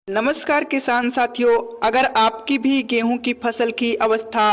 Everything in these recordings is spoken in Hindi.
नमस्कार किसान साथियों, अगर आपकी भी गेहूं की फसल की अवस्था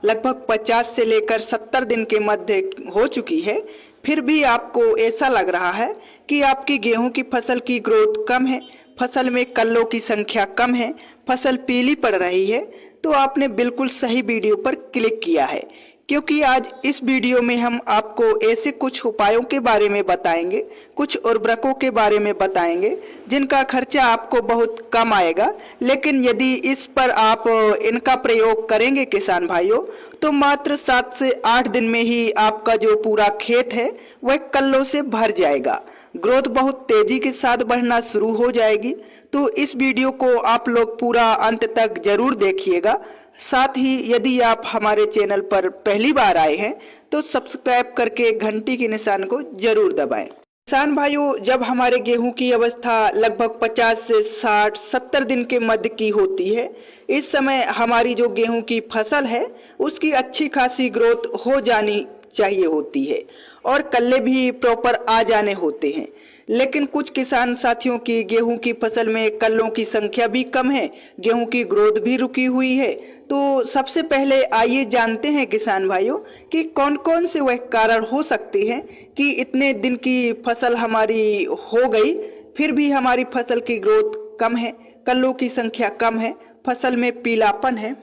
लगभग 50 से लेकर 70 दिन के मध्य हो चुकी है, फिर भी आपको ऐसा लग रहा है कि आपकी गेहूं की फसल की ग्रोथ कम है, फसल में कल्लों की संख्या कम है, फसल पीली पड़ रही है, तो आपने बिल्कुल सही वीडियो पर क्लिक किया है। क्योंकि आज इस वीडियो में हम आपको ऐसे कुछ उपायों के बारे में बताएंगे, कुछ उर्वरकों के बारे में बताएंगे जिनका खर्चा आपको बहुत कम आएगा, लेकिन यदि इस पर आप इनका प्रयोग करेंगे किसान भाइयों, तो मात्र 7 से 8 दिन में ही आपका जो पूरा खेत है वह कल्लों से भर जाएगा। ग्रोथ बहुत तेजी के साथ बढ़ना शुरू हो जाएगी। तो इस वीडियो को आप लोग पूरा अंत तक जरूर देखिएगा। साथ ही यदि आप हमारे चैनल पर पहली बार आए हैं तो सब्सक्राइब करके घंटी के निशान को जरूर दबाएं। किसान भाइयों, जब हमारे गेहूं की अवस्था लगभग 50 से 60-70 दिन के मध्य की होती है, इस समय हमारी जो गेहूं की फसल है उसकी अच्छी खासी ग्रोथ हो जानी चाहिए होती है और कल्ले भी प्रॉपर आ जाने होते हैं। लेकिन कुछ किसान साथियों की गेहूं की फसल में कल्लों की संख्या भी कम है, गेहूं की ग्रोथ भी रुकी हुई है। तो सबसे पहले आइए जानते हैं किसान भाइयों कि कौन कौन से वह कारण हो सकते हैं कि इतने दिन की फसल हमारी हो गई फिर भी हमारी फसल की ग्रोथ कम है, कल्लों की संख्या कम है, फसल में पीलापन है।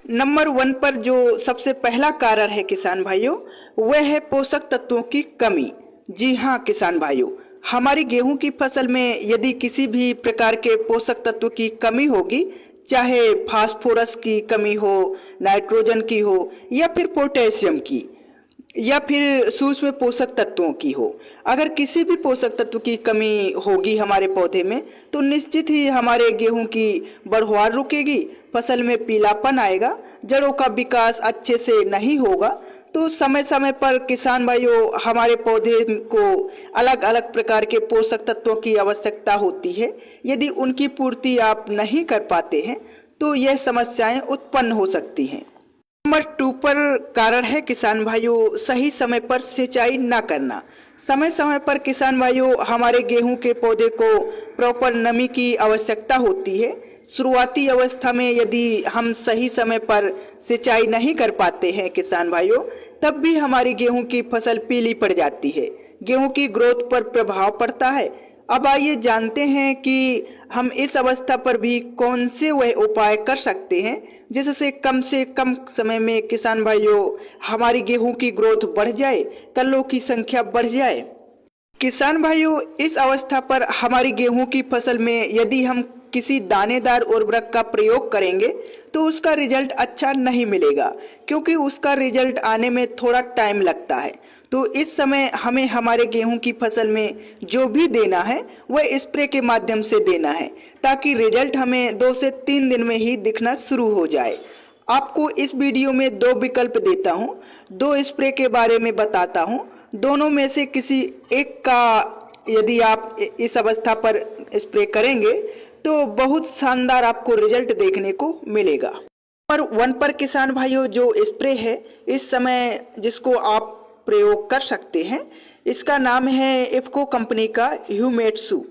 नंबर 1 पर जो सबसे पहला कारण है किसान भाइयों, वह है पोषक तत्वों की कमी। जी हाँ किसान भाइयों, हमारी गेहूं की फसल में यदि किसी भी प्रकार के पोषक तत्व की कमी होगी, चाहे फास्फोरस की कमी हो, नाइट्रोजन की हो, या फिर पोटेशियम की, या फिर सूक्ष्म पोषक तत्वों की हो, अगर किसी भी पोषक तत्व की कमी होगी हमारे पौधे में तो निश्चित ही हमारे गेहूं की बढ़वार रुकेगी, फसल में पीलापन आएगा, जड़ों का विकास अच्छे से नहीं होगा। तो समय समय पर किसान भाइयों, हमारे पौधे को अलग अलग प्रकार के पोषक तत्वों की आवश्यकता होती है। यदि उनकी पूर्ति आप नहीं कर पाते हैं तो यह समस्याएं उत्पन्न हो सकती हैं। नंबर 2 पर कारण है किसान भाइयों, सही समय पर सिंचाई न करना। समय समय पर किसान भाइयों, हमारे गेहूं के पौधे को प्रॉपर नमी की आवश्यकता होती है। शुरुआती अवस्था में यदि हम सही समय पर सिंचाई नहीं कर पाते हैं किसान भाइयों, तब भी हमारी गेहूं की फसल पीली पड़ जाती है, गेहूं की ग्रोथ पर प्रभाव पड़ता है। अब आइए जानते हैं कि हम इस अवस्था पर भी कौन से वह उपाय कर सकते हैं जिससे कम से कम समय में किसान भाइयों हमारी गेहूं की ग्रोथ बढ़ जाए, कल्लों की संख्या बढ़ जाए। किसान भाइयों, इस अवस्था पर हमारी गेहूं की फसल में यदि हम किसी दानेदार उर्वरक का प्रयोग करेंगे तो उसका रिजल्ट अच्छा नहीं मिलेगा, क्योंकि उसका रिजल्ट आने में थोड़ा टाइम लगता है। तो इस समय हमें हमारे गेहूं की फसल में जो भी देना है वह स्प्रे के माध्यम से देना है, ताकि रिजल्ट हमें 2 से 3 दिन में ही दिखना शुरू हो जाए। आपको इस वीडियो में 2 विकल्प देता हूँ, 2 स्प्रे के बारे में बताता हूँ। दोनों में से किसी एक का यदि आप इस अवस्था पर स्प्रे करेंगे तो बहुत शानदार आपको रिजल्ट देखने को मिलेगा। नंबर 1 पर किसान भाइयों जो स्प्रे है इस समय जिसको आप प्रयोग कर सकते हैं, इसका नाम है इफको कंपनी का ह्यूमेटसू।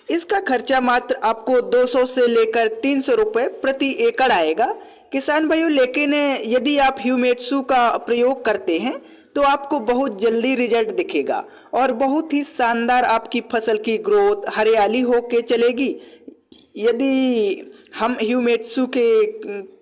इसका खर्चा मात्र आपको 200 से लेकर 300 रुपये प्रति एकड़ आएगा किसान भाइयों। लेकिन यदि आप ह्यूमेटसू का प्रयोग करते हैं तो आपको बहुत जल्दी रिजल्ट दिखेगा और बहुत ही शानदार आपकी फसल की ग्रोथ हरियाली होके चलेगी। यदि हम ह्यूमेटसू के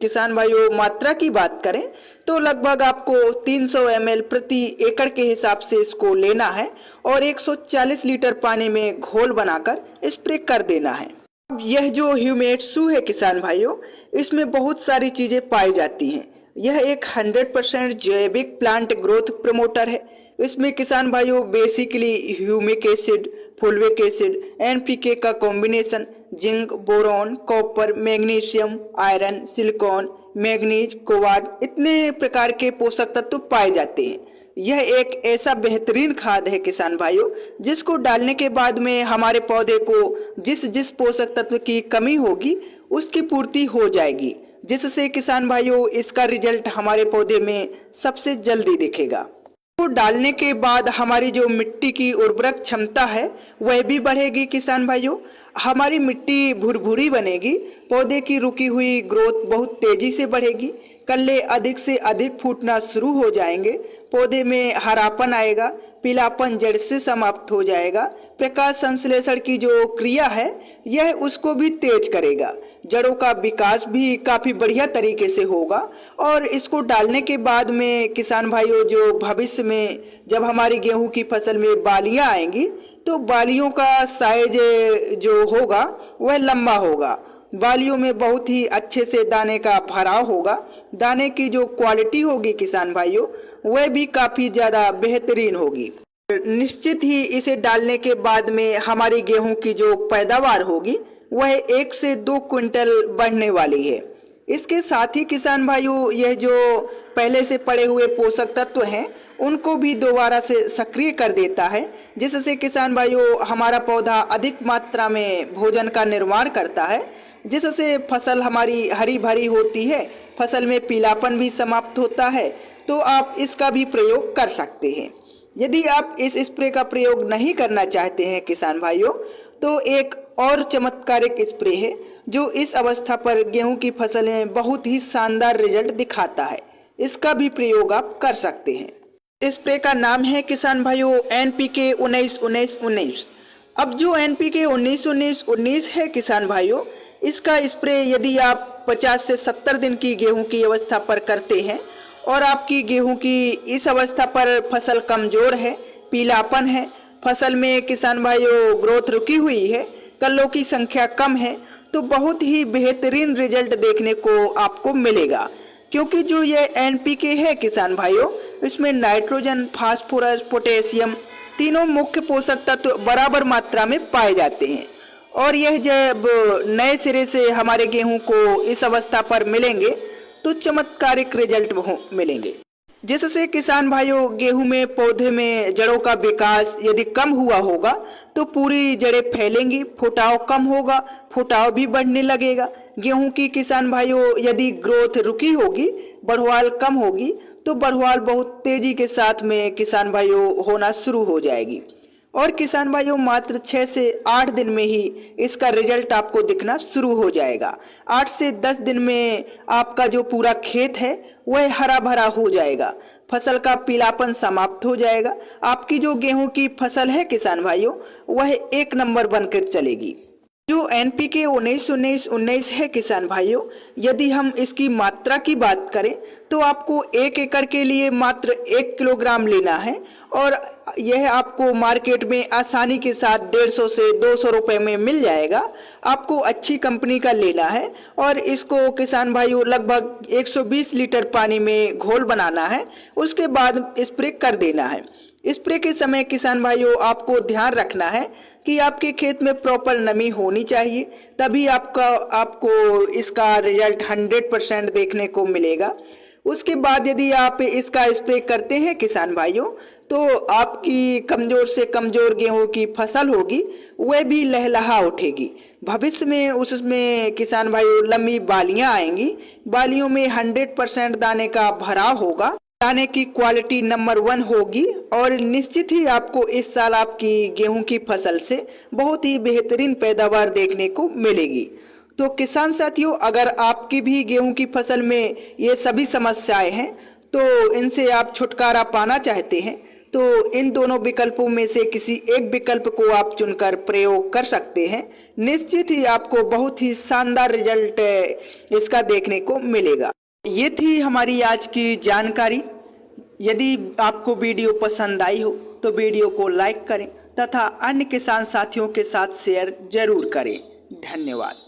किसान भाइयों मात्रा की बात करें तो लगभग आपको 300 ml प्रति एकड़ के हिसाब से इसको लेना है और 140 लीटर पानी में घोल बनाकर स्प्रे कर देना है। अब यह जो ह्यूमेटसू है किसान भाइयों, इसमें बहुत सारी चीजें पाई जाती हैं। यह एक 100% जैविक प्लांट ग्रोथ प्रमोटर है। इसमें किसान भाइयों basically humic acid, fulvic acid, NPK का combination, zinc, boron, copper, magnesium, iron, silicon, manganese, cobalt इतने प्रकार के पोषक तत्व पाए जाते हैं। यह एक ऐसा बेहतरीन खाद है किसान भाइयों, जिसको डालने के बाद में हमारे पौधे को जिस जिस पोषक तत्व की कमी होगी उसकी पूर्ति हो जाएगी, जिससे किसान भाइयों इसका रिजल्ट हमारे पौधे में सबसे जल्दी दिखेगा। को डालने के बाद हमारी जो मिट्टी की उर्वरक क्षमता है वह भी बढ़ेगी किसान भाइयों। हमारी मिट्टी भुरभुरी बनेगी, पौधे की रुकी हुई ग्रोथ बहुत तेजी से बढ़ेगी, कल्ले अधिक से अधिक फूटना शुरू हो जाएंगे, पौधे में हरापन आएगा, पीलापन जड़ से समाप्त हो जाएगा। प्रकाश संश्लेषण की जो क्रिया है यह उसको भी तेज करेगा, जड़ों का विकास भी काफी बढ़िया तरीके से होगा। और इसको डालने के बाद में किसान भाइयों जो भविष्य में जब हमारी गेहूं की फसल में बालियां आएंगी तो बालियों का साइज जो होगा वह लंबा होगा, बालियों में बहुत ही अच्छे से दाने का भराव होगा, दाने की जो क्वालिटी होगी किसान भाइयों वह भी काफी ज्यादा बेहतरीन होगी। निश्चित ही इसे डालने के बाद में हमारी गेहूं की जो पैदावार होगी वह 1 से 2 क्विंटल बढ़ने वाली है। इसके साथ ही किसान भाइयों यह जो पहले से पड़े हुए पोषक तत्व हैं उनको भी दोबारा से सक्रिय कर देता है, जिससे किसान भाइयों हमारा पौधा अधिक मात्रा में भोजन का निर्माण करता है, जिससे फसल हमारी हरी भरी होती है, फसल में पीलापन भी समाप्त होता है। तो आप इसका भी प्रयोग कर सकते हैं। यदि आप इस स्प्रे का प्रयोग नहीं करना चाहते हैं किसान भाइयों तो एक और चमत्कारिक स्प्रे है जो इस अवस्था पर गेहूं की फसल में बहुत ही शानदार रिजल्ट दिखाता है, इसका भी प्रयोग आप कर सकते हैं। स्प्रे का नाम है किसान भाइयों NPK 19-19-19। अब जो NPK 19-19-19 है किसान भाइयों, इसका स्प्रे यदि आप 50 से 70 दिन की गेहूं की अवस्था पर करते हैं और आपकी गेहूं की इस अवस्था पर फसल कमजोर है, पीलापन है, फसल में किसान भाइयों ग्रोथ रुकी हुई है, कल्लों की संख्या कम है, तो बहुत ही बेहतरीन रिजल्ट देखने को आपको मिलेगा। क्योंकि जो ये NPK है किसान भाइयों, इसमें नाइट्रोजन, फास्फोरस, पोटेशियम तीनों मुख्य पोषक तत्व बराबर मात्रा में पाए जाते हैं। और यह जब नए सिरे से हमारे गेहूं को इस अवस्था पर मिलेंगे तो चमत्कारिक रिजल्ट मिलेंगे, जिससे किसान भाइयों गेहूं में पौधे में जड़ों का विकास यदि कम हुआ होगा तो पूरी जड़ें फैलेंगी, फुटाव कम होगा, फुटाव भी बढ़ने लगेगा। गेहूं की किसान भाइयों यदि ग्रोथ रुकी होगी, बढ़वाल कम होगी, तो बढ़वाल बहुत तेजी के साथ में किसान भाइयों होना शुरू हो जाएगी। और किसान भाइयों मात्र 6 से 8 दिन में ही इसका रिजल्ट आपको दिखना शुरू हो जाएगा। 8 से 10 दिन में आपका जो पूरा खेत है वह हरा भरा हो जाएगा, फसल का पीलापन समाप्त हो जाएगा, आपकी जो गेहूं की फसल है किसान भाइयों वह 1 नंबर बनकर चलेगी। जो NPK 19-19-19 है किसान भाइयों, यदि हम इसकी मात्रा की बात करें तो आपको 1 एकड़ के लिए मात्र 1 किलोग्राम लेना है और यह आपको मार्केट में आसानी के साथ 150 से 200 रुपए में मिल जाएगा। आपको अच्छी कंपनी का लेना है और इसको किसान भाइयों लगभग 120 लीटर पानी में घोल बनाना है, उसके बाद स्प्रे कर देना है। स्प्रे के समय किसान भाइयों आपको ध्यान रखना है कि आपके खेत में प्रॉपर नमी होनी चाहिए, तभी आपको इसका रिजल्ट 100% देखने को मिलेगा। उसके बाद यदि आप इसका स्प्रे करते हैं किसान भाइयों तो आपकी कमजोर से कमजोर गेहूं की फसल होगी वह भी लहलहा उठेगी। भविष्य में उसमें किसान भाइयों लंबी बालियां आएंगी, बालियों में 100% दाने का भराव होगा, दाने की क्वालिटी नंबर 1 होगी और निश्चित ही आपको इस साल आपकी गेहूं की फसल से बहुत ही बेहतरीन पैदावार देखने को मिलेगी। तो किसान साथियों, अगर आपकी भी गेहूं की फसल में ये सभी समस्याएं हैं तो इनसे आप छुटकारा पाना चाहते हैं तो इन दोनों विकल्पों में से किसी एक विकल्प को आप चुनकर प्रयोग कर सकते हैं। निश्चित ही आपको बहुत ही शानदार रिजल्ट इसका देखने को मिलेगा। ये थी हमारी आज की जानकारी। यदि आपको वीडियो पसंद आई हो तो वीडियो को लाइक करें तथा अन्य किसान साथियों के साथ शेयर जरूर करें। धन्यवाद।